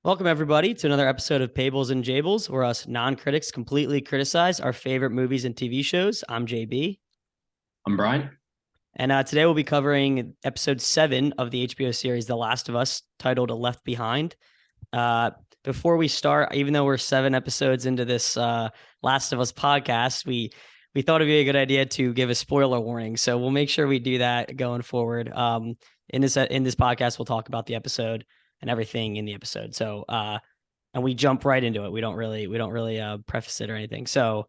Welcome, everybody, to another episode of Pables and Jables, where us non-critics completely criticize our favorite movies and TV shows. I'm JB. I'm Brian. And today we'll be covering episode 7 of the HBO series The Last of Us, titled Left Behind. Uh, Before we start, even though we're 7 episodes into this Last of Us podcast, we thought it'd be a good idea to give a spoiler warning. So we'll make sure we do that going forward. In this podcast, we'll talk about the episode and everything in the episode. So and we jump right into it. We don't really preface it or anything. So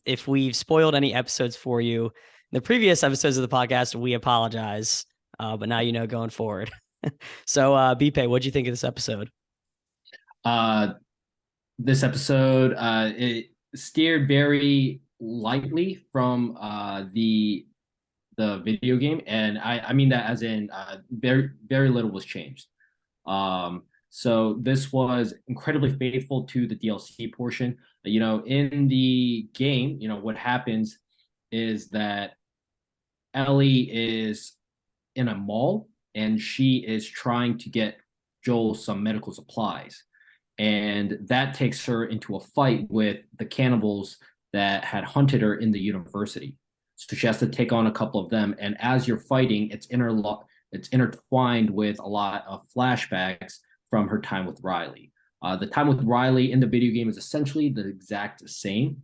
if we've spoiled any episodes for you in the previous episodes of the podcast, we apologize. But now you know going forward. So BPay, what'd you think of this episode? Uh, this episode it steered very lightly from the video game, and I mean that as in very little was changed. So this was incredibly faithful to the DLC portion. In the game, what happens is that Ellie is in a mall and she is trying to get Joel some medical supplies. And that takes her into a fight with the cannibals that had hunted her in the university. So she has to take on a couple of them. And as you're fighting, it's intertwined with a lot of flashbacks from her time with Riley. The time with Riley in the video game is essentially the exact same.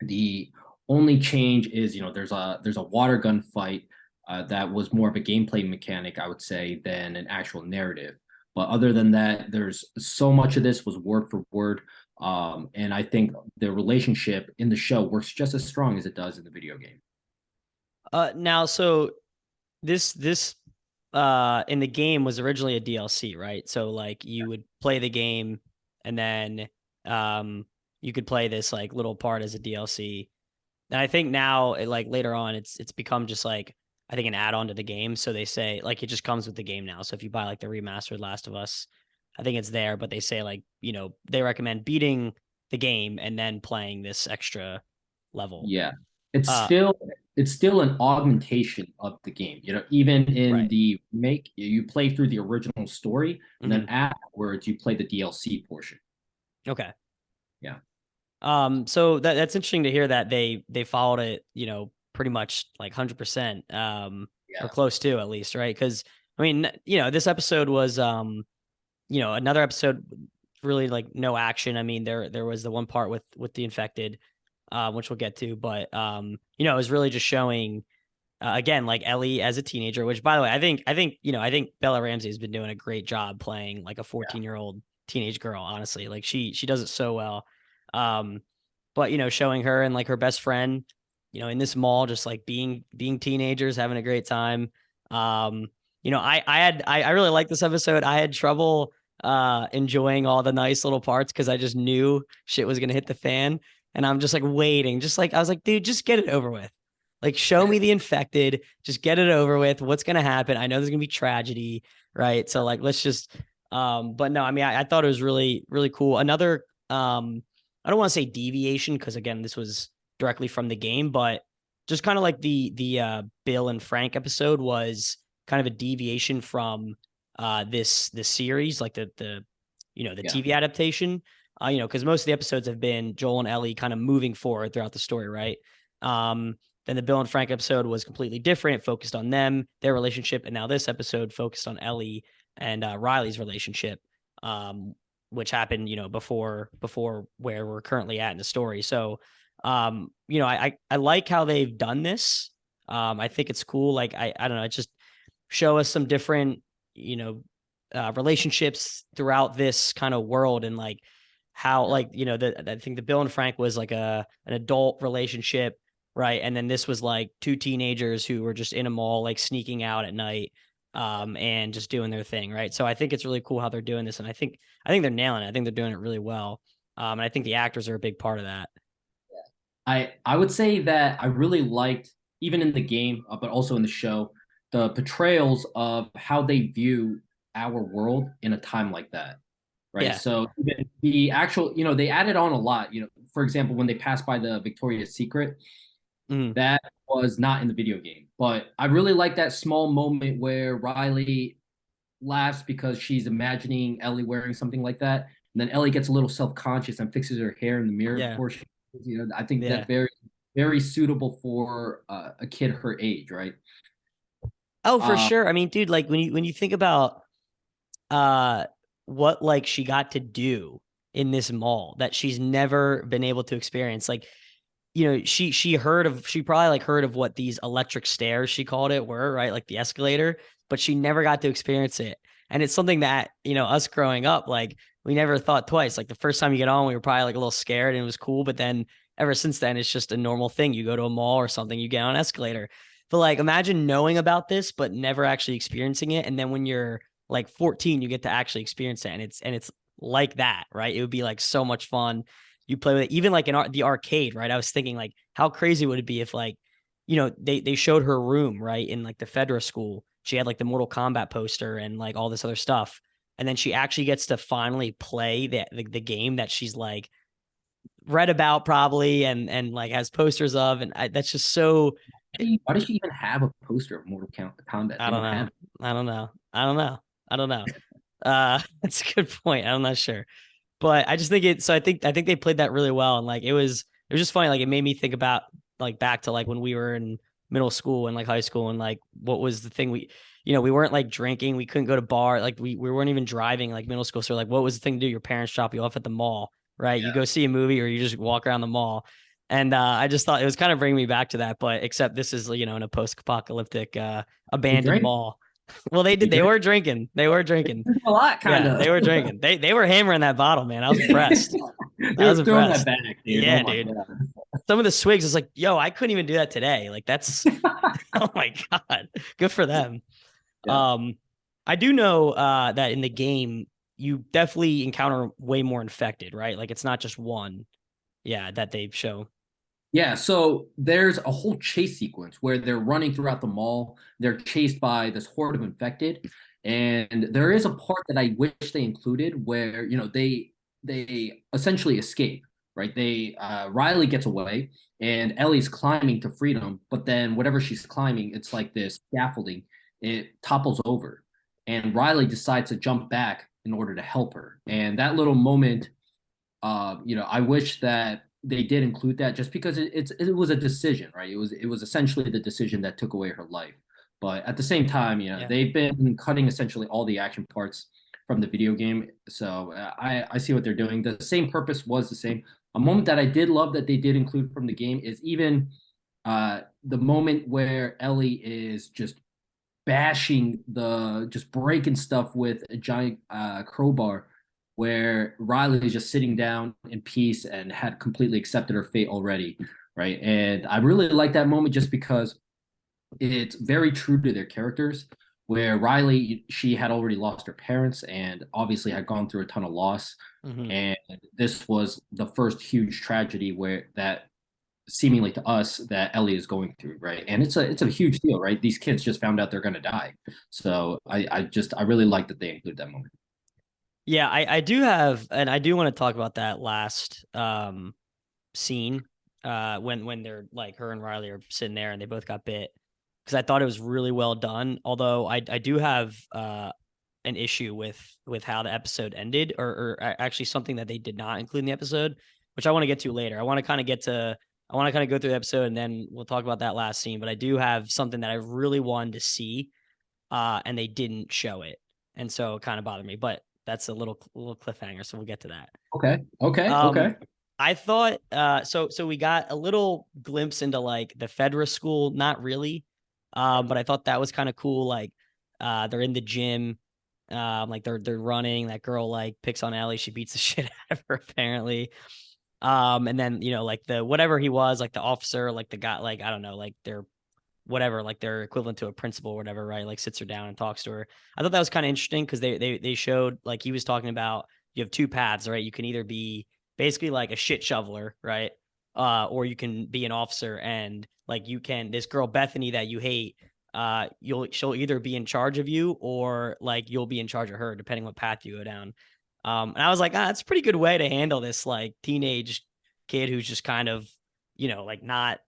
The only change is, there's a water gun fight that was more of a gameplay mechanic, I would say, than an actual narrative. But other than that, there's so much of this was word for word. And I think the relationship in the show works just as strong as it does in the video game. Now, so this in the game was originally a DLC, right? So like you would play the game and then you could play this like little part as a DLC. And I think now, like later on, it's become just like I think an add-on to the game. So they say like it just comes with the game now. So if you buy like the remastered Last of Us, I think it's there. But they say like they recommend beating the game and then playing this extra level. Yeah, it's Uh, still it's still an augmentation of the game. Even in right. the make, you play through the original story, and then Hmm. afterwards you play the DLC portion. Okay. Yeah, So that's interesting to hear that they followed it, pretty much like 100%, or yeah, close to at least, right? Because I mean, this episode was, another episode really like no action. I mean, there was the one part with the infected, which we'll get to, but it was really just showing again like Ellie as a teenager. Which, by the way, I think Bella Ramsey has been doing a great job playing like a yeah. 14-year-old teenage girl. Honestly, like she does it so well. Um, but showing her and like her best friend, in this mall, just like being teenagers, having a great time. I really like this episode. I had trouble enjoying all the nice little parts because I just knew shit was gonna hit the fan. And I'm just like waiting, just like I was like, dude, just get it over with. Like, show me the infected, just get it over with. What's gonna happen? I know there's gonna be tragedy, right? So like let's just but no, I mean I thought it was really, really cool. Another I don't want to say deviation because again, this was directly from the game, but just kind of like the Bill and Frank episode was kind of a deviation from this series, like the Yeah. TV adaptation. Because most of the episodes have been Joel and Ellie kind of moving forward throughout the story, right? Then the Bill and Frank episode was completely different. It focused on them, their relationship, and now this episode focused on Ellie and Riley's relationship, which happened, before where we're currently at in the story. So, I like how they've done this. I think it's cool. Like I don't know, it just show us some different, relationships throughout this kind of world and like how Yeah. like I think the Bill and Frank was like an adult relationship, right? And then this was like two teenagers who were just in a mall like sneaking out at night, and just doing their thing, right? So I think it's really cool how they're doing this, and I think they're nailing it. I think they're doing it really well, and I think the actors are a big part of that. I would say that I really liked, even in the game, but also in the show, the portrayals of how they view our world in a time like that. Right. Yeah. So even the actual, they added on a lot. For example, when they passed by the Victoria's Secret, Mhm. that was not in the video game. But I really like that small moment where Riley laughs because she's imagining Ellie wearing something like that. And then Ellie gets a little self-conscious and fixes her hair in the mirror Yeah. before she, I think Yeah. that's very, very suitable for a kid her age, right? Oh, for Uh, sure. I mean, dude, like when you think about uh what like she got to do in this mall that she's never been able to experience. Like, she probably like heard of what these electric stairs, she called it, were, right? Like the escalator, but she never got to experience it. And it's something that, us growing up, like we never thought twice. Like the first time you get on, we were probably like a little scared and it was cool. But then ever since then, it's just a normal thing. You go to a mall or something, you get on an escalator. But like imagine knowing about this, but never actually experiencing it. And then when you're like 14, you get to actually experience it. And it's like that, right? It would be like so much fun. You play with it, even like in the arcade, right? I was thinking like, how crazy would it be if like, they showed her room, right, in like the Fedra school. She had like the Mortal Kombat poster and like all this other stuff, and then she actually gets to finally play the game that she's like read about probably and like has posters of, and that's just so. why does she even have a poster of Mortal Kombat? I They don't don't know. have it. I don't know. I don't know. I don't know. That's a good point. I'm not sure. But I just think it. So I think they played that really well, and like it was just funny. Like it made me think about like back to like when we were in middle school and like high school, and like what was the thing we weren't like drinking, we couldn't go to bar, like we weren't even driving like middle school. So like what was the thing to do? Your parents drop you off at the mall, right? You Yeah. go see a movie or you just walk around the mall. And I just thought it was kind of bringing me back to that, but except this is in a post-apocalyptic They abandoned drink. mall. Well, they They did. They drink were drinking. They were drinking. a lot, kind Yeah, of. they were drinking. They were hammering that bottle, man. I was impressed. I was They're throwing that impressed. back, dude. Oh Yeah, my dude. god. Some of the swigs is like, yo, I couldn't even do that today. Like that's oh my God. Good for them. Yeah. Um, I do know that in the game you definitely encounter way more infected, right? Like it's not just one, yeah, that they show. Yeah, so there's a whole chase sequence where they're running throughout the mall. They're chased by this horde of infected, and there is a part that I wish they included where they essentially escape. Right? They Riley gets away, and Ellie's climbing to freedom, but then whatever she's climbing, it's like this scaffolding. It topples over, and Riley decides to jump back in order to help her. And that little moment, I wish that they did include that just because it was a decision, right? It was essentially the decision that took away her life. But at the same time, Yeah. they've been cutting essentially all the action parts from the video game. So I see what they're doing. The same purpose was the same. A moment that I did love that they did include from the game is even the moment where Ellie is just just breaking stuff with a giant crowbar, where Riley is just sitting down in peace and had completely accepted her fate already, right? And I really like that moment just because it's very true to their characters. Where Riley, she had already lost her parents and obviously had gone through a ton of loss, Mm-hmm. and this was the first huge tragedy where that seemingly to us that Ellie is going through, right? And it's a huge deal, right? These kids just found out they're gonna die. So I really like that they include that moment. Yeah, I do have, and I do want to talk about that last scene when they're like her and Riley are sitting there and they both got bit, because I thought it was really well done. Although I do have an issue with how the episode ended, or actually something that they did not include in the episode, which I want to get to later. I want to kind of go through the episode and then we'll talk about that last scene. But I do have something that I really wanted to see, and they didn't show it, and so it kind of bothered me. But that's a little cliffhanger, so we'll get to that. Okay. Okay. Um, Okay. I thought so we got a little glimpse into like the Fedra school, not really. But I thought that was kind of cool. Like they're in the gym, like they're running. That girl like picks on Ellie, she beats the shit out of her apparently. And then like the whatever he was, like the officer, like the guy, like I don't know, like they're whatever, like they're equivalent to a principal or whatever, right? Like sits her down and talks to her. I thought that was kind of interesting because they showed, like he was talking about, you have two paths, right? You can either be basically like a shit shoveler, right? Or you can be an officer, and like you can, this girl Bethany that you hate, she'll either be in charge of you or like you'll be in charge of her, depending what path you go down. And I was like, that's a pretty good way to handle this like teenage kid who's just kind of, like not,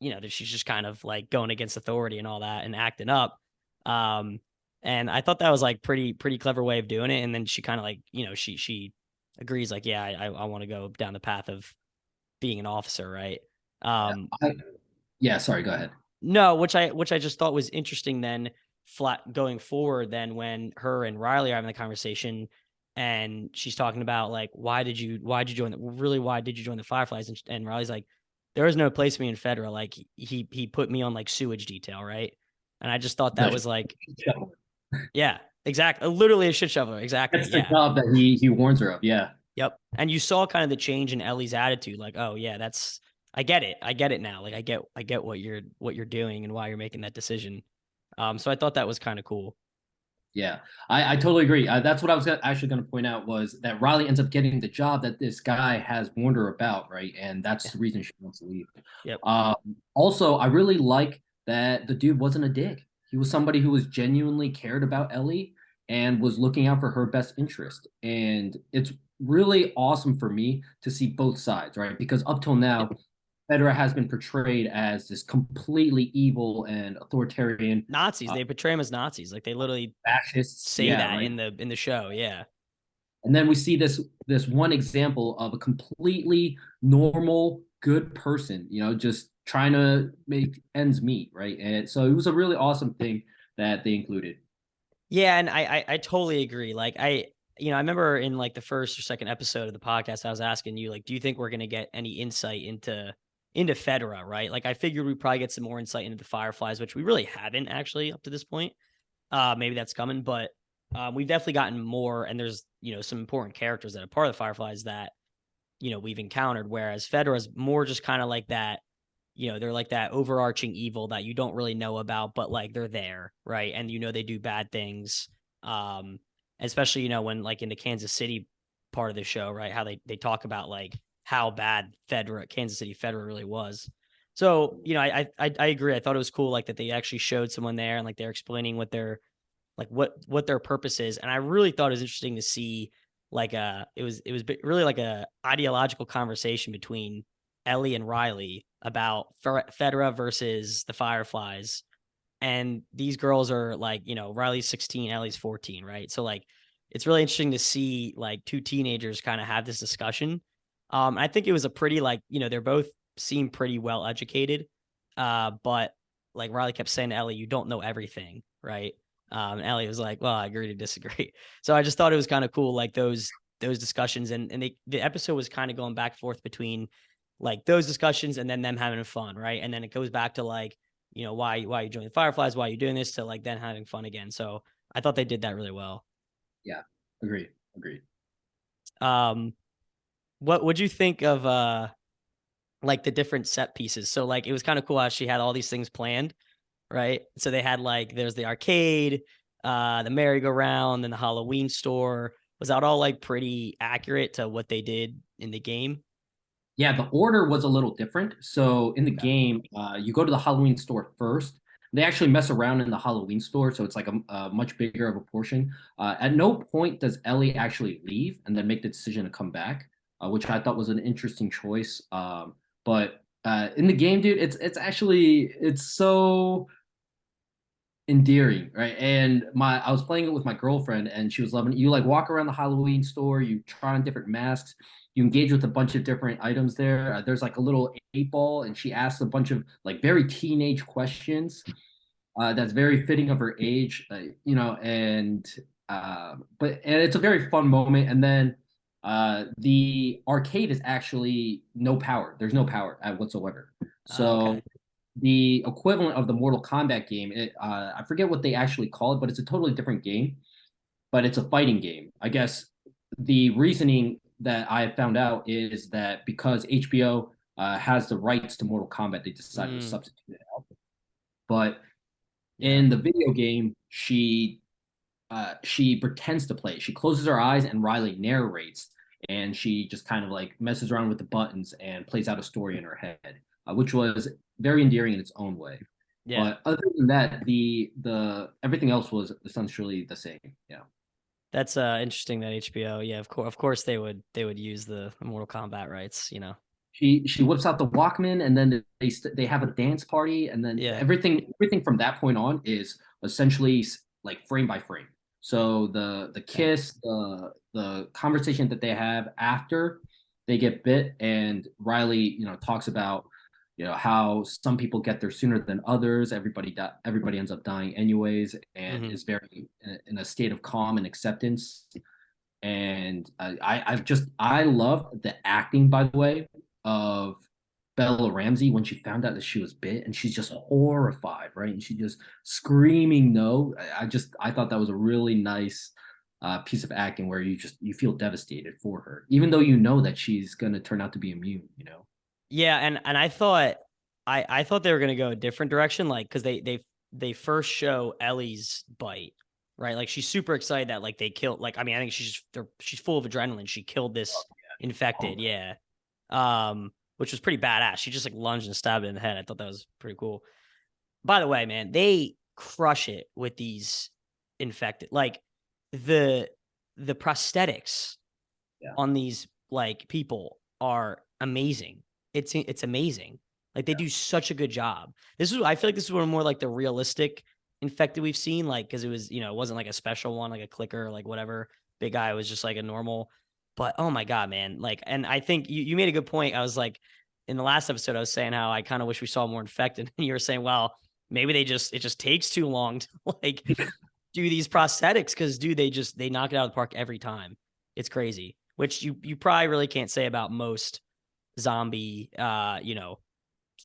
that she's just kind of like going against authority and all that and acting up. Um, And I thought that was like pretty clever way of doing it. And then she kind of like, she agrees like, yeah, I want to go down the path of being an officer, right? Yeah. Um, Yeah, sorry, go ahead. no, which I just thought was interesting then flat going forward then when her and Riley are having the conversation and she's talking about like why'd you join why did you join the Fireflies, and Riley's like, there is no place for me in Fedra, like he put me on like sewage detail, right? And I just thought that The was like, yeah, exactly, literally a shit shoveler, exactly, That's the yeah. job that he warns her of. Yeah. Yep. And you saw kind of the change in Ellie's attitude, like, oh yeah, that's I get it. I get it now. Like I get what you're doing and why you're making that decision. So I thought that was kind of cool. Yeah, I totally agree. That's what I was actually going to point out was that Riley ends up getting the job that this guy has warned her about, right? And that's Yeah. the reason she wants to leave. Yep. Also, I really like that the dude wasn't a dick. He was somebody who was genuinely cared about Ellie and was looking out for her best interest. And it's really awesome for me to see both sides, right? Because up till now, Yep. Fedra has been portrayed as this completely evil and authoritarian Nazis. uh, They portray them as Nazis. Like they literally fascists. say Yeah, that right. in the show. Yeah. And then we see this one example of a completely normal, good person, just trying to make ends meet, right? And so it was a really awesome thing that they included. Yeah, and I totally agree. Like I remember in like the first or second episode of the podcast, I was asking you like, do you think we're gonna get any insight into Fedra, right? Like I figured we'd probably get some more insight into the Fireflies, which we really haven't actually up to this point. Maybe that's coming, but we've definitely gotten more, and there's some important characters that are part of the Fireflies that we've encountered. Whereas Fedra's more just kind of like that, they're like that overarching evil that you don't really know about, but like they're there, right? And they do bad things. Um, Especially, when like in the Kansas City part of the show, right? How they talk about like how bad Kansas City Fedra really was. So, I agree. I thought it was cool like that they actually showed someone there and like they're explaining what their purpose is. And I really thought it was interesting to see like it was really like a ideological conversation between Ellie and Riley about Fedra versus the Fireflies. And these girls are like, Riley's 16, Ellie's 14, right? So like it's really interesting to see like two teenagers kind of have this discussion. I think it was a pretty like, they're both seem pretty well educated. But like Riley kept saying to Ellie, you don't know everything, right? And Ellie was like, well, I agree to disagree. So I just thought it was kind of cool, like those discussions, and the episode was kind of going back and forth between like those discussions and then them having fun, right? And then it goes back to like, why you joining the Fireflies, why are you doing this, to like then having fun again. So I thought they did that really well. Yeah, agreed. Um, what would you think of like the different set pieces? So like it was kind of cool how she had all these things planned, right? So they had like there's the arcade, the merry-go-round, and the Halloween store. Was that all like pretty accurate to what they did in the game? Yeah, the order was a little different. So in the Okay. game, you go to the Halloween store first. They actually mess around in the Halloween store, so it's like a much bigger of a portion. At no point does Ellie actually leave and then make the decision to come back, which I thought was an interesting choice. But in the game, dude, it's so endearing, right? And my I was playing it with my girlfriend, and she was loving it. You like walk around the Halloween store, you try on different masks, you engage with a bunch of different items there. There's like a little 8 ball, and she asks a bunch of like very teenage questions. That's very fitting of her age, and it's a very fun moment. And then the arcade is actually no power. There's no power whatsoever. So Okay. the equivalent of the Mortal Kombat game. I forget what they actually call it, but it's a totally different game. But it's a fighting game. I guess the reasoning that I found out is that because HBO has the rights to Mortal Kombat, they decided to Mm, substitute it out. But yeah. in the video game, she pretends to play. She closes her eyes and Riley narrates, and she just kind of like messes around with the buttons and plays out a story in her head, which was very endearing in its own way. Yeah. But other than that, the everything else was essentially the same. Yeah. That's interesting that HBO, yeah, of course they would use the Mortal Kombat rights. She whips out the Walkman, and then they have a dance party, and then Yeah. everything from that point on is essentially like frame by frame. So the kiss, the conversation that they have after they get bit, and Riley, talks about how some people get there sooner than others. Everybody ends up dying anyways, and Hmm. is very in a state of calm and acceptance. And I love the acting, by the way, of Bella Ramsey when she found out that she was bit, and she's just horrified, right? And she just screaming no. I thought that was a really nice piece of acting where you feel devastated for her, even though you know that she's gonna turn out to be immune. Yeah, and I thought they were gonna go a different direction, like because they first show Ellie's bite, right? Like she's super excited that like they killed. Like I mean, I think she's full of adrenaline. She killed this infected, Oh, yeah. Which was pretty badass. She just like lunged and stabbed it in the head. I thought that was pretty cool. By the way, man, they crush it with these infected. Like the the prosthetics yeah, on these like people are amazing. It's amazing. Like they yeah. do such a good job. I feel like this is one more like the realistic infected we've seen, like because it was it wasn't like a special one like a clicker or like whatever. Big guy was just like a normal. But oh my god, man! Like, and I think you made a good point. I was like in the last episode, I was saying how I kind of wish we saw more infected, and you were saying, well, maybe it just takes too long to like do these prosthetics because dude, they knock it out of the park every time. It's crazy, which you probably really can't say about most zombie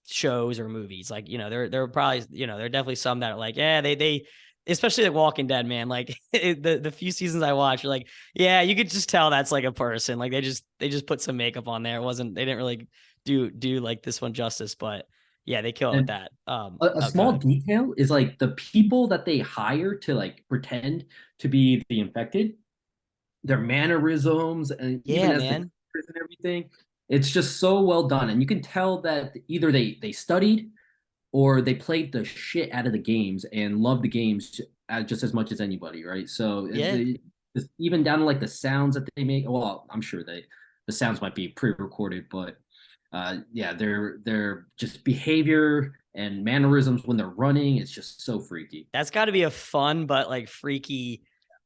shows or movies. Like, there are probably, there are definitely some that are like, yeah, they especially like Walking Dead, man. Like the few seasons I watched, you're like, yeah, you could just tell that's like a person. Like they just put some makeup on there. They didn't really do like this one justice, but yeah, they kill it with And that. a Oh, go small ahead. detail is like the people that they hire to like pretend to be the infected, their mannerisms, and even Yeah, as the man. characters and everything, it's just so well done. And you can tell that either they studied or they played the shit out of the games and loved the games just as much as anybody, right? So Yeah. even down to like the sounds that they make. Well, I'm sure the sounds might be pre-recorded, but yeah, their just behavior and mannerisms when they're running, it's just so freaky. That's got to be a fun but like freaky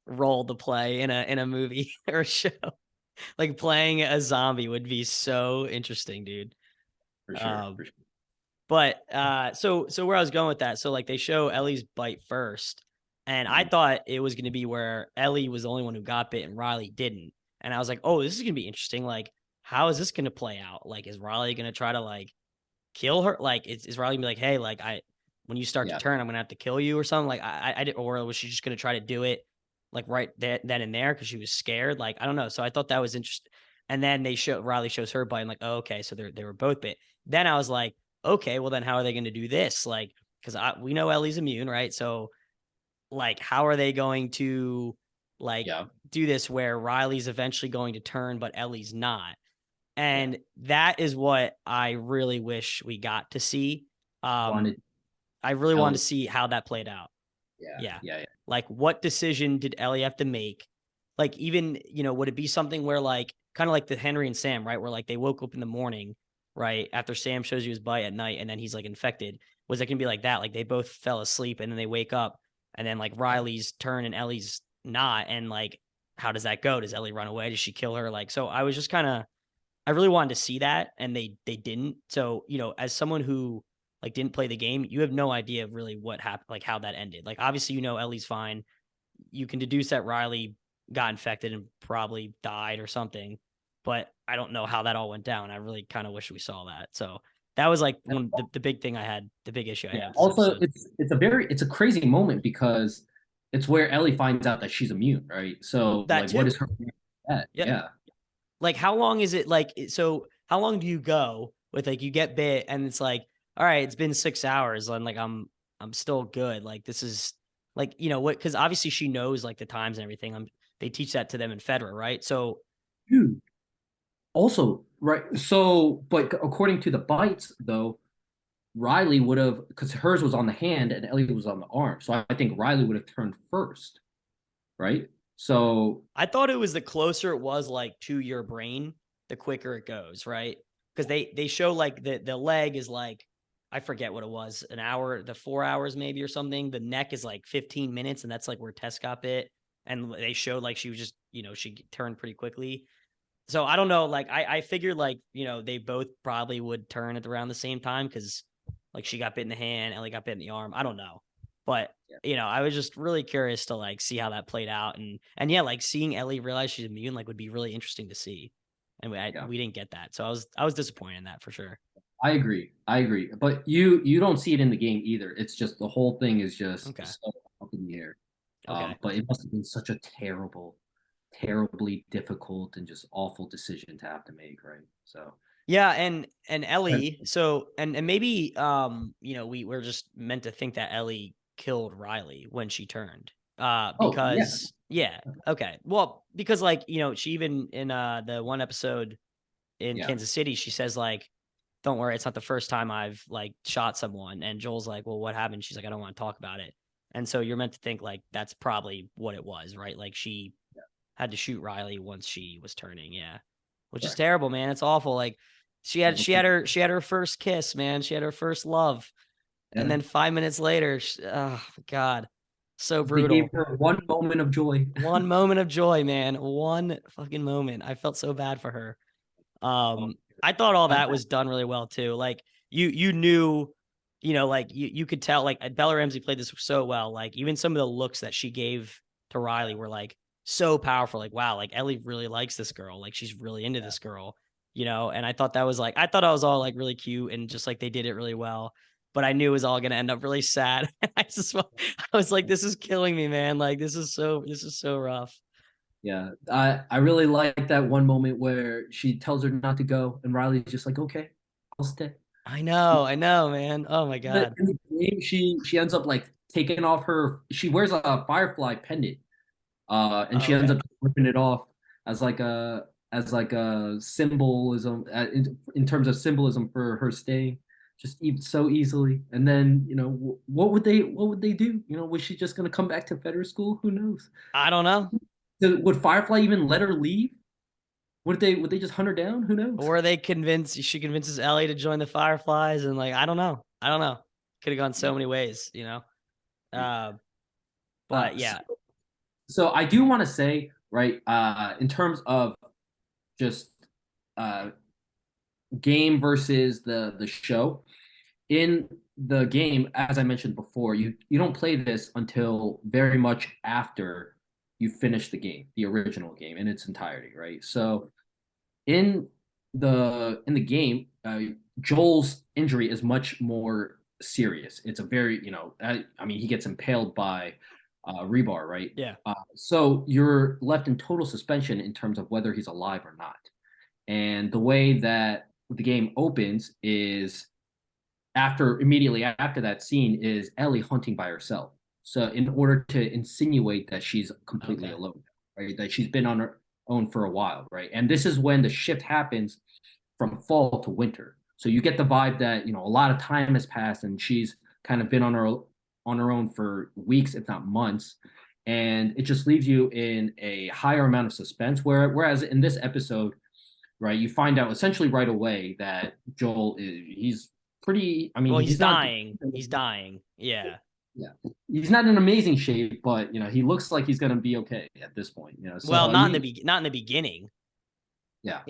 role to play in a movie or a show. Like playing a zombie would be so interesting, dude. For sure, Um, for sure. but so where I was going with that, so like they show Ellie's bite first, and I Mhm. thought it was going to be where Ellie was the only one who got bit and Riley didn't, and I was like, oh, this is going to be interesting. Like, how is this going to play out? Like, is Riley going to try to like kill her? Like, is Riley gonna be like, hey, like when you start to Yeah, turn, I'm gonna have to kill you or something? Like, I did, or was she just gonna try to do it like right then and there because she was scared? Like, I don't know. So I thought that was interesting. And then Riley shows her bite. I'm like, oh, okay, so they were both bit. Then I was like, okay, well then how are they going to do this? Like, because we know Ellie's immune, right? So like, how are they going to like yeah, do this where Riley's eventually going to turn, but Ellie's not? yeah. And that is what I really wish we got to see. Um, Wanted I really wanted Ellie. to see how that played out. Yeah, Yeah. yeah, yeah. Like what decision did Ellie have to make? Like even, would it be something where like kind of like the Henry and Sam, right? Where like they woke up in the morning, right? After Sam shows you his bite at night and then he's like infected. Was it gonna be like that? Like they both fell asleep and then they wake up and then like Riley's turn and Ellie's not. And like, how does that go? Does Ellie run away? Does she kill her? Like, so I was just kind of I really wanted to see that, and they didn't. So, as someone who like didn't play the game, you have no idea of really what happened, like how that ended. Like obviously, Ellie's fine. You can deduce that Riley got infected and probably died or something, but I don't know how that all went down. I really kind of wish we saw that. So that was like the big thing I had, the big issue I had Yeah. with this Also, episode. it's a crazy moment because it's where Ellie finds out that she's immune, right? So That like, what is too. her at? Yep. Yeah. Like how long is it like so how long do you go with like you get bit and it's like all right it's been 6 hours and like I'm still good like this is like what because obviously she knows like the times and everything they teach that to them in Fedra, right? So Dude. Also, right. So, but according to the bites, though, Riley would have, because hers was on the hand and Ellie was on the arm. So I think Riley would have turned first, right? So I thought it was the closer it was like to your brain the quicker it goes, right? Because they show like the leg is like I forget what it was, an hour, the 4 hours maybe or something. The neck is like 15 minutes, and that's like where Tess got bit. And they showed like she was just, she turned pretty quickly. So I don't know. Like I figured like, they both probably would turn at around the same time because like she got bit in the hand, Ellie got bit in the arm. I don't know. But I was just really curious to like see how that played out. And yeah, like seeing Ellie realize she's immune like would be really interesting to see. And we didn't get that. So I was disappointed in that for sure. I agree. I agree. But you don't see it in the game either. It's just the whole thing is just Okay. so up in the air. Okay. But it must have been such a terribly difficult and just awful decision to have to make, right? So Yeah, and Ellie, so and maybe we're just meant to think that Ellie killed Riley when she turned. oh yeah, Because yeah, okay. Well, because like, she even in the one episode in yeah, Kansas City, she says like, "Don't worry, it's not the first time I've like shot someone." And Joel's like, "Well, what happened?" She's like, "I don't want to talk about it." And so you're meant to think like that's probably what it was, right? Like she had to shoot Riley once she was turning, yeah. Which is correct. terrible, man. It's awful. Like she had her first kiss, man. She had her first love. And Yeah. then 5 minutes later, oh God. So They gave brutal. her one moment of joy. One moment of joy, man. One fucking moment. I felt so bad for her. Oh, I thought all I- that was done really well too. Like you knew, like you could tell like Bella Ramsey played this so well. Like even some of the looks that she gave to Riley were like so powerful. Like, wow, like Ellie really likes this girl. Like she's really into this girl, and I thought that was like I thought I was all like really cute and just like they did it really well. But I knew it was all gonna end up really sad. I was like, this is killing me, man. Like this is so rough. yeah, I really like that one moment where she tells her not to go, and Riley's just like, "Okay, I'll stay." I know, man. Oh my But God. in the game, she ends up like taking off her. She wears a firefly pendant, and she ends Okay. up ripping it off as like a symbolism in terms of symbolism for her staying just so easily. And then what would they do? Was she just gonna come back to federal school? Who knows? I don't know. Would Firefly even let her leave? Would they just hunt her down? Who knows? Or she convinces Ellie to join the Fireflies, and like I don't know. I don't know. Could have gone so many ways. Uh, Uh, but so, yeah. so I do want to say, right, in terms of just uh, game versus the show. In the game, as I mentioned before, you don't play this until very much after you finish the game, the original game in its entirety, right? So in the game, Joel's injury is much more serious. It's a very, I mean, he gets impaled by rebar, right? Yeah. So you're left in total suspension in terms of whether he's alive or not. And the way that the game opens is immediately after that scene is Ellie hunting by herself. So in order to insinuate that she's completely Okay. alone, right? That she's been on her own for a while, right? And this is when the shift happens from fall to winter. So you get the vibe that, a lot of time has passed and she's kind of been on her own for weeks, if not months. And it just leaves you in a higher amount of suspense. Whereas in this episode, right, you find out essentially right away that he's pretty. I mean, Well, he's he's not. dying. He's dying. Yeah. Yeah, he's not in amazing shape, but he looks like he's gonna be okay at this point. Well, So he, not in the beginning. yeah,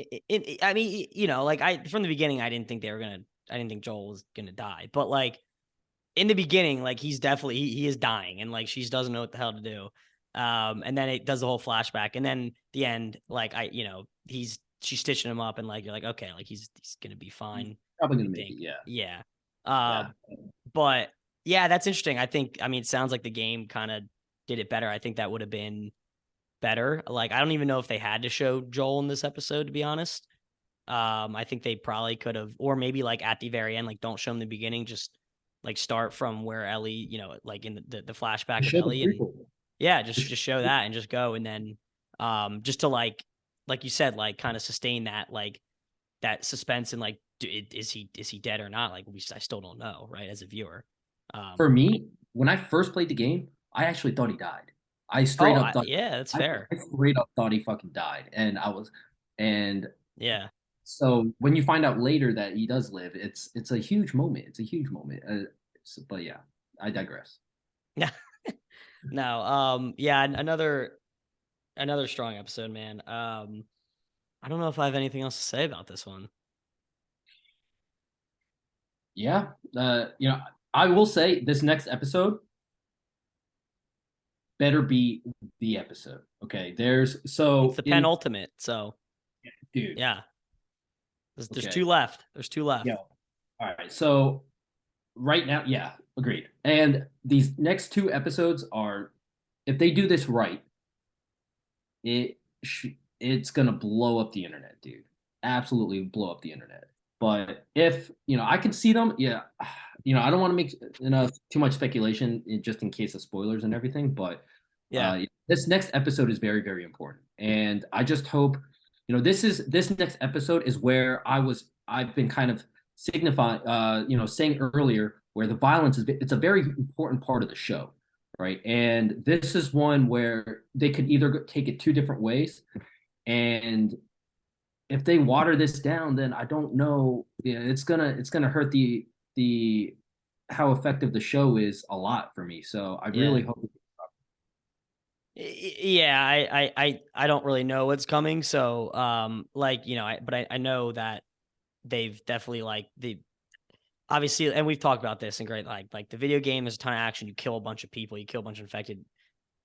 I mean, like from the beginning, I didn't think they were gonna. I didn't think Joel was gonna die, but like in the beginning, like he's definitely he is dying, and like she doesn't know what the hell to do. And then it does the whole flashback, and then the end, like she's stitching him up, and like you're like, okay, like he's gonna be he's fine. probably I gonna make it. think, Yeah, yeah. yeah. But yeah, that's interesting. I mean, it sounds like the game kind of did it better. I think that would have been better. Like, I don't even know if they had to show Joel in this episode, to be honest. I think they probably could have, or maybe like at the very end, like don't show him the beginning, just like start from where Ellie, like in the flashback of Show the Ellie, and prequel. yeah, just show that and just go, and then just to like you said, like kind of sustain that like that suspense and like is he dead or not? Like I still don't know, right? As a viewer. For Um, me, when I first played the game, I actually thought he died. I straight up thought yeah, that's I fair. straight up thought he fucking died, and I was, and Yeah. So when you find out later that he does live, it's a huge moment. It's a huge moment. But yeah, I digress. Yeah. No. Yeah. Another strong episode, man. I don't know if I have anything else to say about this one. Yeah. I will say this next episode better be the episode. Okay. It's the In penultimate, so dude. yeah. There's Okay. two left. There's two Yeah. left. All right. So right now, yeah, agreed. And these next two episodes are, if they do this right, it it's gonna blow up the internet, dude. Absolutely blow up the internet. But if I can see them, yeah. I don't want to make too much speculation just in case of spoilers and everything. But Yeah. this next episode is very, very important, and I just hope this next episode is where I've been kind of signifying, saying earlier, where the violence it's a very important part of the show, right? And this is one where they could either take it two different ways, and if they water this down, then I don't know. Yeah, it's gonna hurt the how effective the show is a lot for me. So I Yeah. really hope. Yeah, I don't really know what's coming. So like, I know that they've definitely like the obviously, and we've talked about this in great like the video game is a ton of action. You kill a bunch of people, you kill a bunch of infected.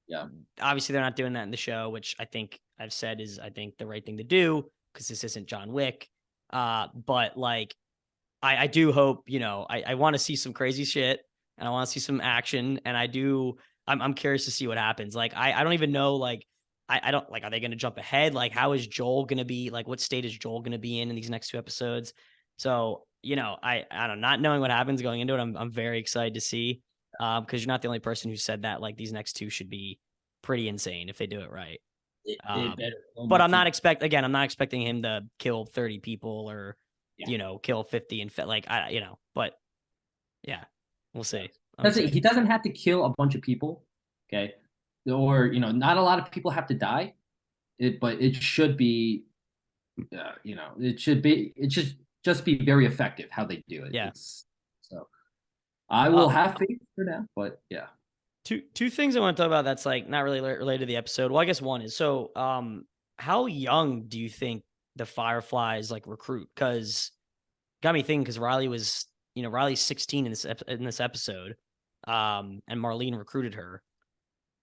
Yeah, Obviously, they're not doing that in the show, which I think I've said is I think the right thing to do because this isn't John Wick. But like I do hope, I want to see some crazy shit and I want to see some action. And I'm curious to see what happens. Like, I don't even know, like, I don't like, are they going to jump ahead? Like, how is Joel going to be? Like, what state is Joel going to be in these next two episodes? So, I don't not knowing what happens going into it, I'm very excited to see. Because you're not the only person who said that, like, these next two should be pretty insane if they do it right. it better blow But my I'm not feet. I'm not expecting him to kill 30 people or Yeah, kill 50 and like but yeah, we'll yeah. see. I'm Doesn't excited. he doesn't have to kill a bunch of people, okay? Or not a lot of people have to die. But it should be, it should just be very effective how they do it. Yeah. It's so I will Uh, have faith for now, but yeah. two things I want to talk about that's like not really related to the episode. Well, I guess one is so how young do you think the Fireflies like recruit? Because got me thinking because Riley's 16 in this episode, and Marlene recruited her.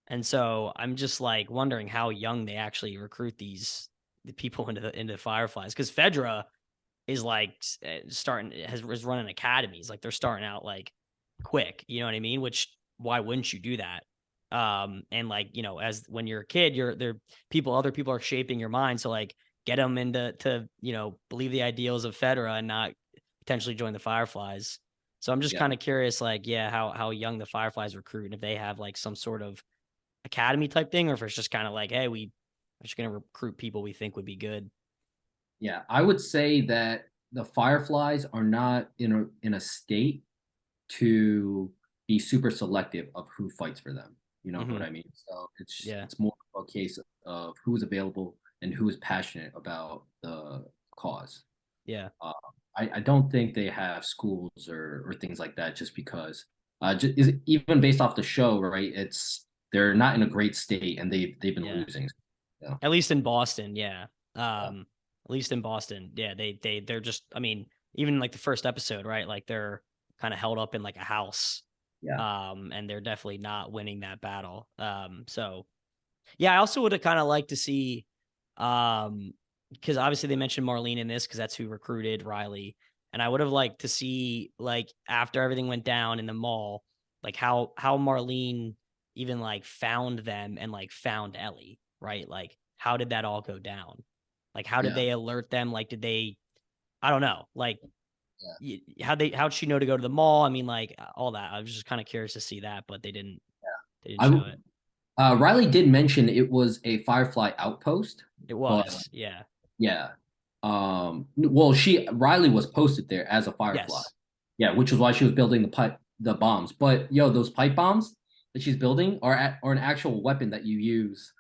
And so I'm just like wondering how young they actually recruit the people into the Fireflies because Fedra is like starting is running academies, like they're starting out like quick, you know what I mean? Which why wouldn't you do that? And like as when you're a kid, other people are shaping your mind, so like get them into believe the ideals of Fedra and not potentially join the Fireflies. So I'm just Yeah. kind of curious, like how young the Fireflies recruit and if they have like some sort of academy type thing, or if it's just kind of like, hey, we're just gonna recruit people we think would be good. Yeah, I would say that the Fireflies are not in a state to be super selective of who fights for them. You know what Mm-hmm. I mean? So it's Yeah, it's more of a case of who is available and who is passionate about the cause. yeah, Uh, I don't think they have schools or things like that just because even based off the show, right? They're not in a great state and they've been yeah. losing. So, At least in Boston, yeah. yeah, At least in Boston, yeah. They're just. I mean, even like the first episode, right? Like they're kind of held up in like a house. yeah, And they're definitely not winning that battle. So yeah, I also would have kind of liked to see, because obviously they mentioned Marlene in this because that's who recruited Riley, and I would have liked to see like after everything went down in the mall, like how Marlene even like found them and like found Ellie, right? Like how did that all go down? Like how did yeah, they alert them? Like did they? I don't know. Like yeah. how'd she know to go to the mall? I mean, like all that. I was just kind of curious to see that, but they didn't I show it. Riley did mention it was a Firefly outpost, It but was, yeah. yeah. Well, Riley was posted there as a Firefly. Yes. Yeah, which is why she was building the bombs. But yo, those pipe bombs that she's building are an actual weapon that you use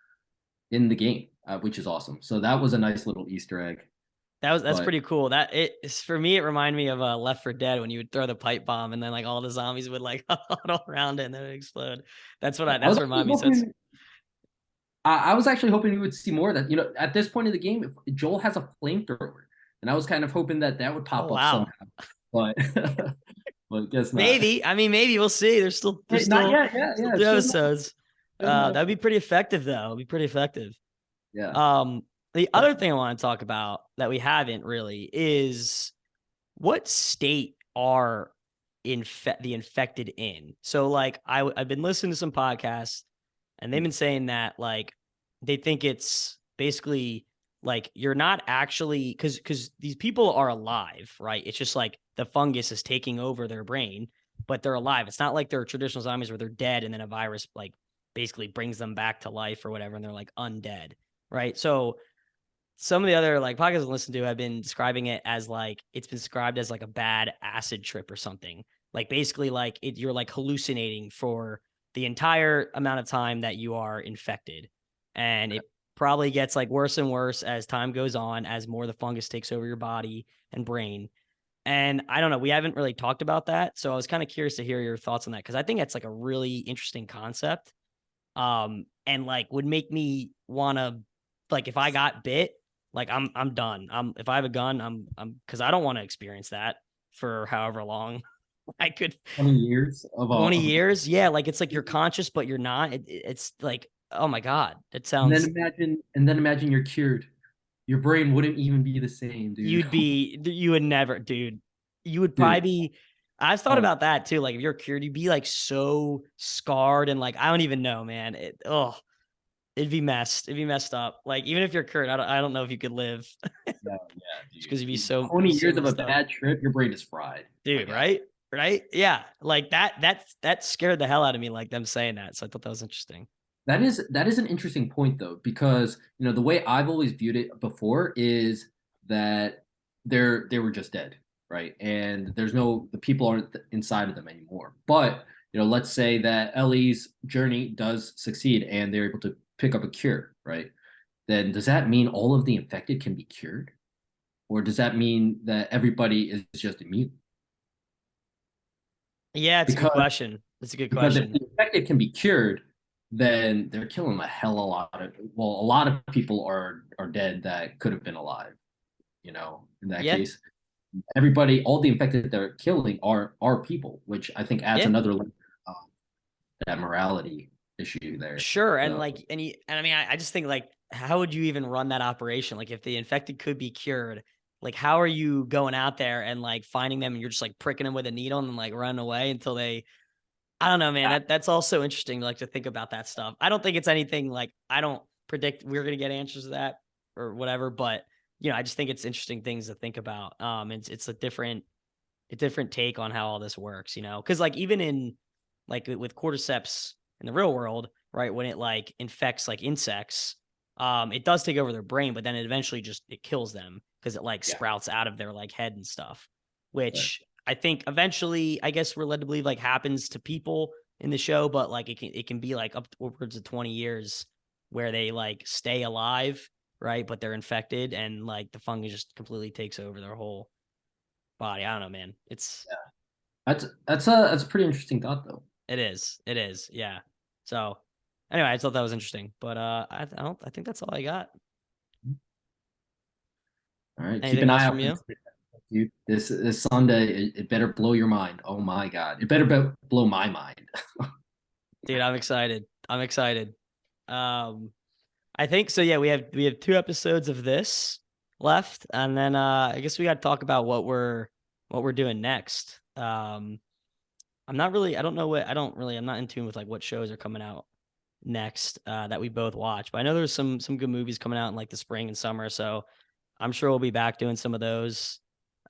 in the game, which is awesome. So that was a nice little Easter egg. That's But pretty cool. For me, it reminded me of Left 4 Dead when you would throw the pipe bomb and then like all the zombies would like huddle around it and then it would explode. I That's was what actually reminded me. So it's hoping I was actually hoping we would see more of that. At this point of the game, if Joel has a flamethrower, and I was kind of hoping that that would oh pop up wow. somehow, but but guess not. Maybe. I mean, maybe we'll see. There's Hey, not still yet. Yeah, still yeah. two It's episodes. still not. That'd be pretty effective though. It'd be pretty effective. Yeah. Um, the But other thing I want to talk about that we haven't really is what state are the infected in? So like I've been listening to some podcasts and they've been saying that like they think it's basically like you're not actually because these people are alive, right? It's just like the fungus is taking over their brain, but they're alive. It's not like they're traditional zombies where they're dead and then a virus like basically brings them back to life or whatever, and they're like undead, right? So some of the other like podcasts I listen to have been describing it as like it's been described as like a bad acid trip or something. Like basically like you're like hallucinating for the entire amount of time that you are infected. And it probably gets like worse and worse as time goes on, as more of the fungus takes over your body and brain. And I don't know, we haven't really talked about that. So I was kind of curious to hear your thoughts on that because I think it's like a really interesting concept. And like would make me want to like if I got bit, like I'm done. If I have a gun, I'm because I don't want to experience that for however long. I could 20 years of 20 all. years. Yeah, like it's like you're conscious, but you're not. It's like, oh my God. It sounds And then imagine you're cured. Your brain wouldn't even be the same, dude. you would never, dude. You would probably Dude. be I've thought Oh, about that too. Like if you're cured, you'd be like so scarred and like I don't even know, man. It'd be messed. It'd be messed up. Like even if you're Kurt, I don't know if you could live yeah, just dude. because you'd be 20 so years of a messed up, bad trip, your brain is fried. My dude. God. Right? Right? Yeah. Like that scared the hell out of me. Like them saying that. So I thought that was interesting. That is an interesting point though, because the way I've always viewed it before is that they were just dead, right? And the people aren't inside of them anymore. But let's say that Ellie's journey does succeed and they're able to pick up a cure, right? Then does that mean all of the infected can be cured? Or does that mean that everybody is just immune? Yeah, it's a good Because question. It's a good Because if question. the infected can be cured, then they're killing a lot of people are dead that could have been alive. In that Yeah. case, all the infected they're killing are people, which I think adds Yeah. another layer of that morality issue there. Sure. And So like and I mean I just think like how would you even run that operation? Like if the infected could be cured, like how are you going out there and like finding them and you're just like pricking them with a needle and like running away until they I don't know, man. That's also interesting, like to think about that stuff. I don't think it's anything like I don't predict we're gonna get answers to that or whatever, but I just think it's interesting things to think about. It's a different take on how all this works, because like even in like with cordyceps in the real world, right? When it like infects like insects, it does take over their brain, but then it eventually just it kills them because it like yeah, sprouts out of their like head and stuff, right. which I think eventually, I guess we're led to believe like happens to people in the show, but like it can be like upwards of 20 years where they like stay alive, right? But they're infected and like the fungus just completely takes over their whole body. I don't know, man. That's a pretty interesting thought though. It is. It is. Yeah. So anyway, I thought that was interesting. But I think that's all I got. All right, keep Anything an else eye from out for you? this, dude. This Sunday, it better blow your mind. Oh my God, it better blow my mind. Dude, I'm excited. I'm excited. Um I think so yeah, we have two episodes of this left and then I guess we got to talk about what we're doing next. I don't know I'm not in tune with like what shows are coming out next that we both watch. But I know there's some good movies coming out in like the spring and summer, so I'm sure we'll be back doing some of those.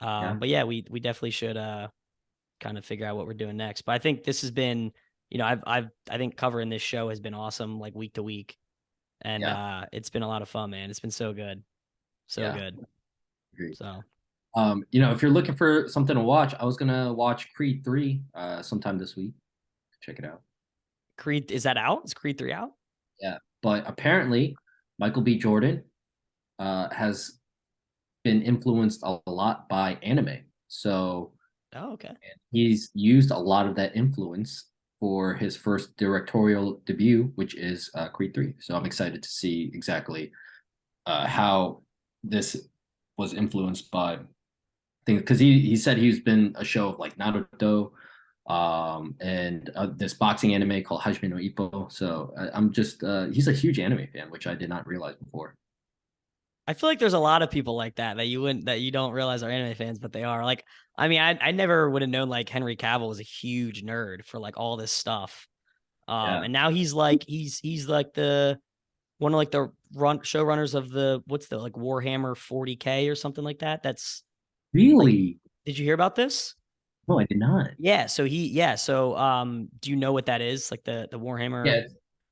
Yeah, But yeah, we definitely should kind of figure out what we're doing next. But I think this has been, I think covering this show has been awesome, like week to week, and yeah, it's been a lot of fun, man. It's been so good, so yeah. good. Agreed. So If you're looking for something to watch, I was gonna watch Creed 3 sometime this week. Check it out. Creed, is that out? Is Creed 3 out? Yeah. But apparently Michael B. Jordan has been influenced a lot by anime. So Oh, okay. he's used a lot of that influence for his first directorial debut, which is Creed 3. So I'm excited to see exactly how this was influenced by things, because he said he's been a show of like Naruto, and this boxing anime called Hajime no Ippo. So I'm just he's a huge anime fan, which I did not realize before. I feel like there's a lot of people like that that you don't realize are anime fans, but they are. Like, I mean, I never would have known like Henry Cavill was a huge nerd for like all this stuff. Yeah, And now he's like the one of like the showrunners of the what's the like Warhammer 40K or something like that. That's like, really? did you hear about this? No, I did not. Yeah. So do you know what that is? Like the Warhammer? Yeah,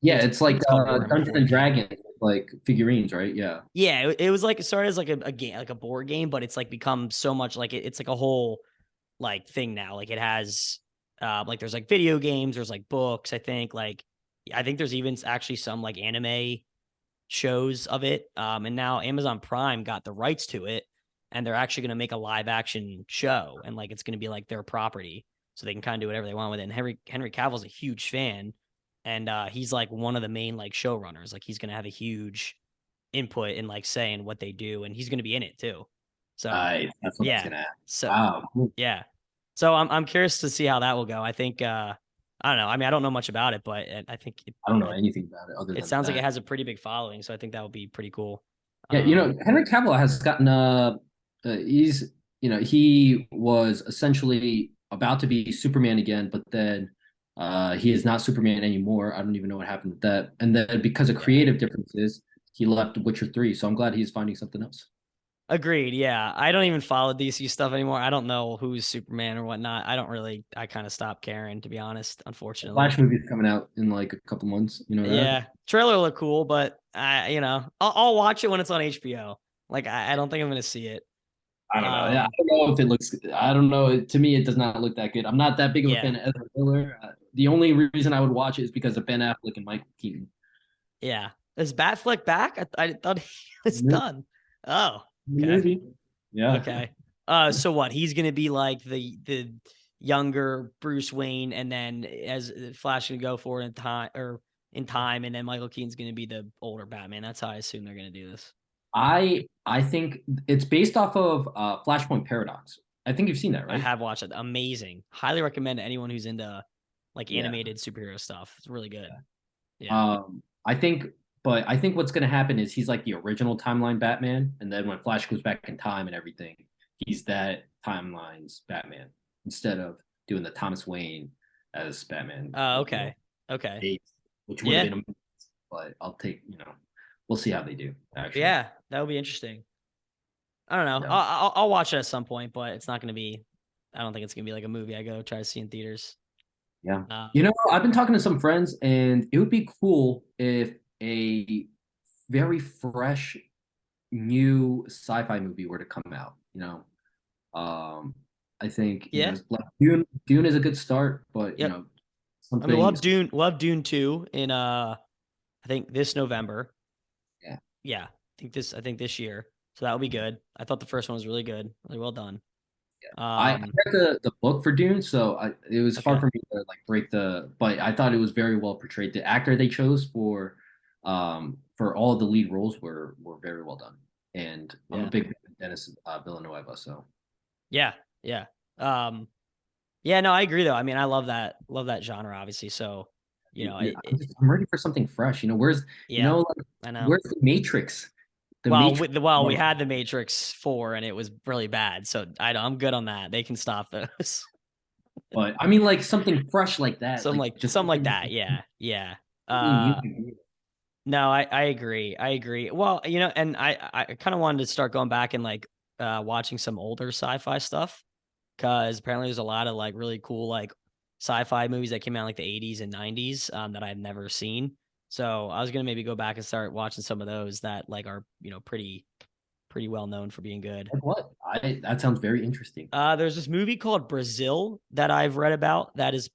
yeah, It's it's I think like it's called Warhammer Dungeons and 40K. Dragons, like figurines, right? Yeah. Yeah, it was like it started as like a game, like a board game, but it's like become so much like it's like a whole like thing now. Like it has like there's like video games, there's like books, I think there's even actually some like anime shows of it. And now Amazon Prime got the rights to it, and they're actually going to make a live action show, and like it's going to be like their property, so they can kind of do whatever they want with it. And Henry Cavill's a huge fan, and he's like one of the main like showrunners. Like he's going to have a huge input in like saying what they do, and he's going to be in it too. So Nice. That's what I was yeah, gonna ask. so Wow. Cool. yeah, so I'm curious to see how that will go. I think I don't know. I mean, I don't know much about it, but I think I don't know anything about it other it than sounds like it that. has a pretty big following, so I think that would be pretty cool. Yeah, Um, Henry Cavill has gotten he's he was essentially about to be Superman again, but then he is not Superman anymore. I don't even know what happened with that. And then because of yeah, creative differences, he left Witcher 3. So I'm glad he's finding something else. agreed. Yeah, I don't even follow DC stuff anymore. I don't know who's Superman or whatnot. I don't really. I kind of stopped caring, to be honest. The Unfortunately. Flash movie's coming out in like a couple months. You know that? Yeah, trailer looked cool, but I'll watch it when it's on HBO. Like I don't think I'm gonna see it. I don't know. Yeah, I Um, don't know if it looks. I don't know. To me, it does not look that good. I'm not that big of a yeah, fan of Ezra Miller. The only reason I would watch it is because of Ben Affleck and Michael Keaton. yeah. Is Batfleck back? I thought he was Maybe. done. Oh, okay. Maybe. Yeah. Okay. So what? He's gonna be like the younger Bruce Wayne, and then as Flash gonna go forward in time, and then Michael Keaton's gonna be the older Batman. That's how I assume they're gonna do this. I think it's based off of Flashpoint Paradox. I think you've seen that, I right? have watched it. Amazing. Highly recommend to anyone who's into like Yeah. animated superhero stuff. It's really good. Yeah. I think, but I think what's going to happen is he's like the original timeline Batman, and then when Flash goes back in time and everything, he's that timeline's Batman instead of doing the Thomas Wayne as Batman, Okay. Okay. which would have Yeah. been amazing. But I'll take, we'll see how they do actually. Yeah. That would be interesting. I don't know. Yeah. I'll watch it at some point, but it's not gonna be. I don't think it's gonna be like a movie I go try to see in theaters. Yeah. Um, I've been talking to some friends, and it would be cool if a very fresh, new sci-fi movie were to come out. I think yeah. like Dune is a good start, but Yep. I mean, something. We'll have Dune 2 in I think this November. Yeah, Yeah. I think this year. So that will be good. I thought the first one was really good. Really well done. I Um, read the book for Dune, so it was hard okay. for me to like break but I thought it was very well portrayed. The actor they chose for all the lead roles were very well done, and I'm a Yeah. big fan of Dennis Villeneuve, so. Yeah. Yeah. Um, yeah, no, I agree though. I mean, I love that genre, obviously. So, Yeah, I'm ready for something fresh. yeah, Like, I know. where's the Matrix? The Well, Matrix. we had the Matrix 4 and it was really bad. So I'm good on that. They can stop those. But I mean, like something fresh like that, like just Something like that. Yeah. Yeah. new. Uh, no, I agree. I agree. Well, and I kind of wanted to start going back and like watching some older sci-fi stuff, because apparently there's a lot of like really cool like sci-fi movies that came out in, like the 80s and 90s that I've never seen. So I was gonna maybe go back and start watching some of those that like are pretty well known for being good. Like what? That sounds very interesting. There's this movie called Brazil that I've read about that is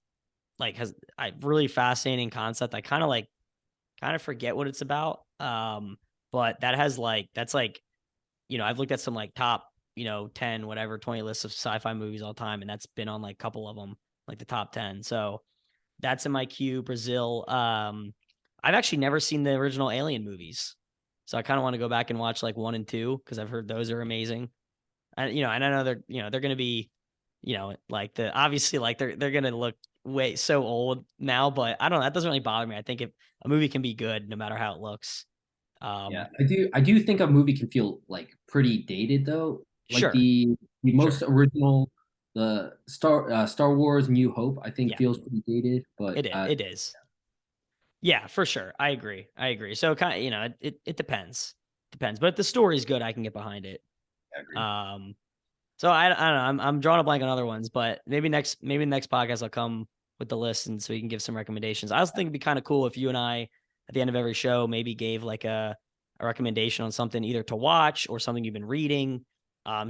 like has a really fascinating concept. I kind of forget what it's about. But that has like that's like I've looked at some like top, 10, whatever, 20 lists of sci-fi movies all time, and that's been on like a couple of them, like the top 10. So that's in my queue. Brazil. I've actually never seen the original Alien movies, so I kind of want to go back and watch like 1 and 2 because I've heard those are amazing. And and I know they're going to be, like obviously like they're going to look way so old now, but I don't know. That doesn't really bother me. I think if a movie can be good no matter how it looks. Yeah, I do think a movie can feel like pretty dated though. Like Sure, the most sure, original, the Star Wars New Hope, I think yeah, feels pretty dated, but it is. Yeah, for sure. I agree. So kind of, it depends. But if the story's good, I can get behind it. I agree. Um, so I don't know. I'm drawing a blank on other ones, but maybe next podcast I'll come with the list and so we can give some recommendations. I also think it'd be kind of cool if you and I at the end of every show maybe gave like a recommendation on something either to watch or something you've been reading,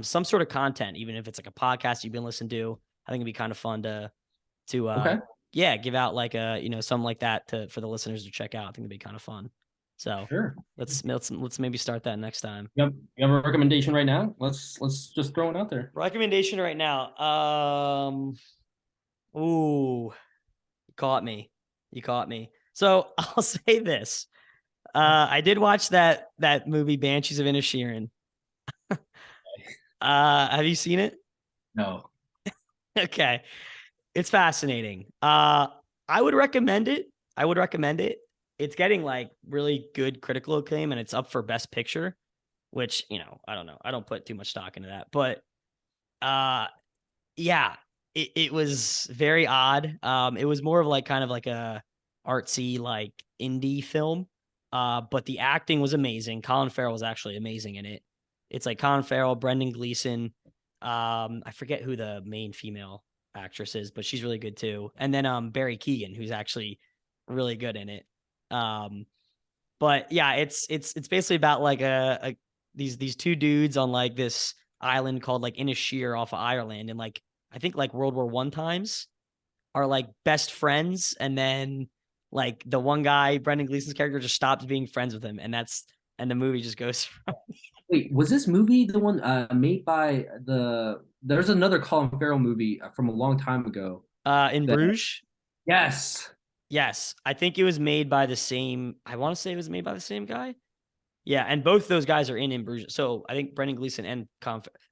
some sort of content, even if it's like a podcast you've been listening to. I think it'd be kind of fun to Okay, yeah, give out like a something like that for the listeners to check out. I think it'd be kind of fun. So sure. let's maybe start that next time. You have a recommendation right now? Let's just throw it out there. Recommendation right now. Ooh, you caught me. You caught me. So I'll say this. I did watch that movie Banshees of Inisherin. Have you seen it? No. Okay. It's fascinating. I would recommend it. It's getting like really good critical acclaim and it's up for best picture, which, I don't know. I don't put too much stock into that. But yeah, it was very odd. It was more of like kind of like a artsy like indie film. But the acting was amazing. Colin Farrell was actually amazing in it. It's like Colin Farrell, Brendan Gleeson. I forget who the main female actress is, but she's really good too. And then Barry Keoghan, who's actually really good in it. But yeah, it's basically about like these two dudes on like this island called like Inisheer off of Ireland, and like I think like World War One times are like best friends, and then like the one guy, Brendan Gleeson's character, just stops being friends with him, and the movie just goes from Wait, was this movie the one made by there's another Colin Farrell movie from a long time ago in that Bruges. yes. Yes, I think it was made by the same. I want to say it was made by the same guy. Yeah, and both those guys are in Bruges. So I think Brendan Gleeson and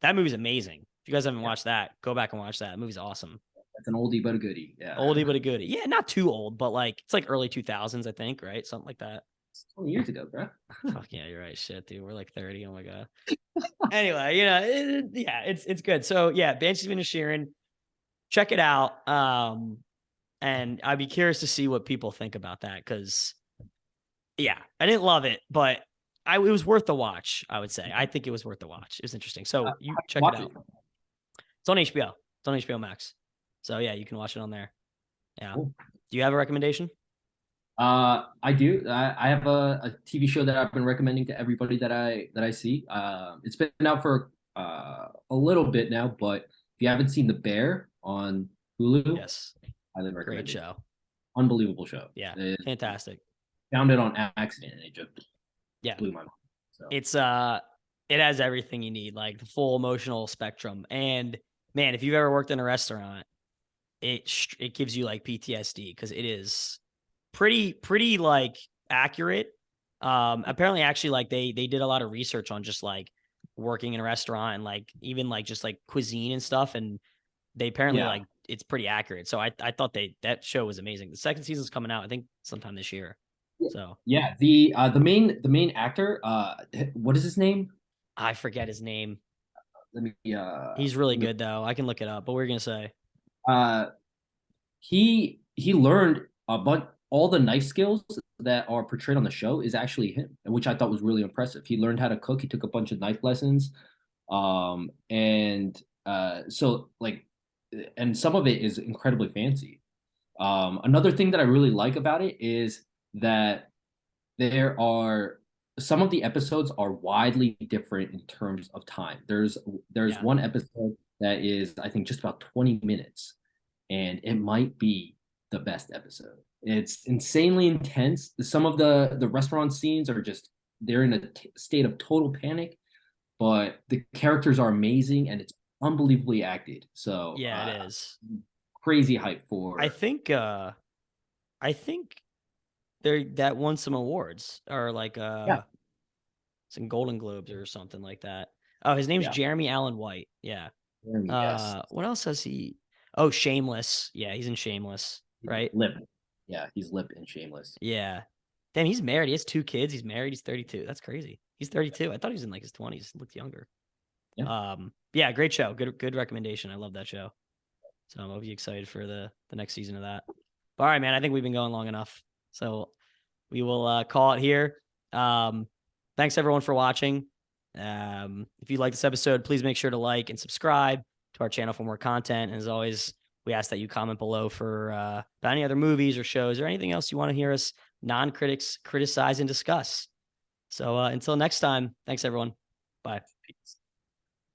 that movie's amazing. If you guys haven't watched that, go back and watch that. That movie's awesome. That's an oldie but a goodie. Yeah. Oldie but a goodie. Yeah, not too old, but like it's like early 2000s, I think, right? Something like that. It's 20 years ago, bro. Fuck yeah, you're right. Shit, dude, we're like 30. Oh my god. Anyway, yeah, it's good. So yeah, Banshees of Inisherin, check it out. And I'd be curious to see what people think about that because yeah, I didn't love it, but it was worth the watch. I would say. I think it was worth the watch. It was interesting. So you check it out. It's on HBO. It's on HBO Max. So yeah, you can watch it on there. Yeah. Cool. Do you have a recommendation? I do. I have a TV show that I've been recommending to everybody that I see. It's been out for a little bit now, but if you haven't seen The Bear on Hulu, Yes. highly recommend Great it. show. Unbelievable show. Yeah. Fantastic. Found it on accident and it just Yeah. blew my mind. So It's it has everything you need, like the full emotional spectrum. And man, if you've ever worked in a restaurant, it gives you like PTSD because it is pretty like accurate. Apparently actually like they did a lot of research on just like working in a restaurant and like even like just like cuisine and stuff, and they apparently yeah. like it's pretty accurate. So I thought that show was amazing. The second season's coming out I think sometime this year. So Yeah, the main actor, what is his name? I forget his name. Let me He's really good though. I can look it up. But what were you gonna say? uh he learned but all the knife skills that are portrayed on the show is actually him, which I thought was really impressive. He learned how to cook. He took a bunch of knife lessons, and so like, and some of it is incredibly fancy. Another thing that I really like about it is that there are some of the episodes are widely different in terms of time. There's Yeah. one episode that is I think just about 20 minutes, and it might be the best episode. It's insanely intense. Some of the restaurant scenes are just they're in a state of total panic. but the characters are amazing and it's unbelievably acted. So Yeah, it is. crazy hype I for. think I think that won some awards or like Yeah. some Golden Globes or something like that. Oh, his name's Yeah. Jeremy Allen White. Yeah. Yes. What else has he? Oh, Shameless. Yeah, he's in Shameless, right? Lip. Yeah, he's Lip and Shameless. Yeah. Damn, he's married. He has 2 kids. He's married. He's 32. That's crazy. He's 32. I thought he was in like his 20s. Looked younger. Yeah. Yeah, great show. Good recommendation. I love that show. So I'm be excited for the next season of that. But all right, man. I think we've been going long enough. So we will call it here. Thanks everyone for watching. If you like this episode, please make sure to like and subscribe to our channel for more content. And as always, we ask that you comment below for about any other movies or shows or anything else you want to hear us non-critics criticize and discuss. So until next time, thanks everyone. Bye. Peace.